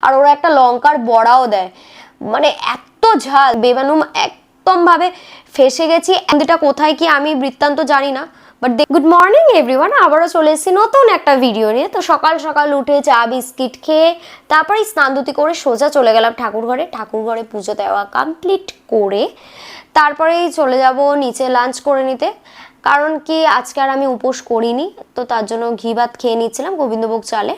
আর ওরা একটা লঙ্কার বড়াও দেয়, মানে এত ঝাল বেমানুম একদম ভাবে ফেসে গেছি। এটা কোথায় কি আমি বৃত্তান্ত জানি না, বাট গুড মর্নিং এভরিওয়ান, আবারও চলে এসেছি নতুন একটা ভিডিও নিয়ে। তো সকাল সকাল উঠে চা বিস্কিট খেয়ে তারপরে স্নান-ধুতি করে সোজা চলে গেলাম ঠাকুরঘরে পুজো দেওয়া কমপ্লিট করে তারপরেই চলে যাব নিচে লাঞ্চ করে নিতে। কারণ কি আজকে আর আমি উপোস করিনি, তো তার জন্য ঘি ভাত খেয়ে নিচ্ছিলাম গোবিন্দভোগ চালে।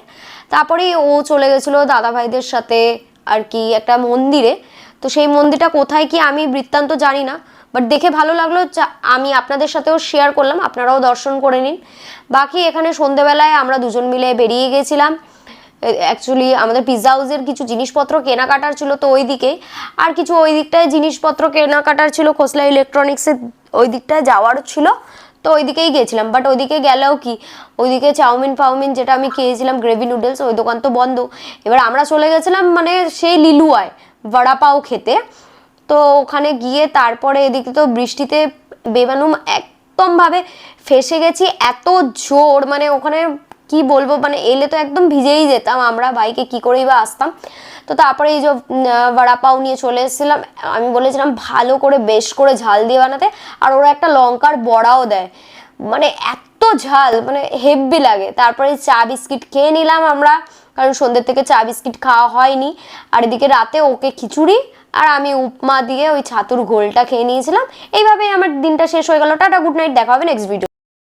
তারপরেই ও চলে গেছিলো দাদা ভাইদের সাথে আর কি একটা মন্দিরে। তো সেই মন্দিরটা কোথায় কি আমি বৃত্তান্ত জানি না, বাট দেখে ভালো লাগলো, আমি আপনাদের সাথেও শেয়ার করলাম, আপনারাও দর্শন করে নিন। বাকি এখানে সন্ধেবেলায় আমরা দুজন মিলে বেরিয়ে গেছিলাম। অ্যাকচুয়ালি আমাদের পিৎজা হাউসের কিছু জিনিসপত্র কেনাকাটার ছিল, তো ওই দিকে আর কিছু ওই দিকটায় জিনিসপত্র কেনাকাটার ছিল, খোসলা ইলেকট্রনিক্সের ওই দিকটায় যাওয়ার ছিল, তো ওই দিকেই গেছিলাম। বাট ওইদিকে গেলেও কি, ওইদিকে চাউমিন যেটা আমি খেয়েছিলাম গ্রেভি নুডলস, ওই দোকান তো বন্ধ। এবার আমরা চলে গেছিলাম মানে সেই লিলুয়ায় বড়া পাও খেতে। তো ওখানে গিয়ে তারপরে এদিকে তো বৃষ্টিতে বেমানুম একদম ভাবে ফেসে গেছি, এত জোর, মানে ওখানে কি বলবো, মানে এলে তো একদম ভিজেই যেতাম আমরা, বাইকে কি করেই বা আসতাম। তো তারপরে এই যে বড়া পাও নিয়ে চলে এসেছিলাম, আমি বলেছিলাম ভালো করে বেশ করে ঝাল দিয়ে বানাতে, আর ওরা একটা লঙ্কার বড়াও দেয়, মানে এত ঝাল, মানে হেভি লাগে। তারপরে চা বিস্কিট খেয়ে নিলাম আমরা, কারণ সন্ধ্যের থেকে চা বিস্কিট খাওয়া হয়নি। আর এদিকে রাতে ওকে খিচুড়ি আর আমি উপমা দিয়ে ওই ছাতুর ঘোলটা খেয়ে নিয়েছিলাম। এইভাবেই আমার দিনটা শেষ হয়ে গেল। টাটা, গুড নাইট, দেখা হবে নেক্সট ভিডিও।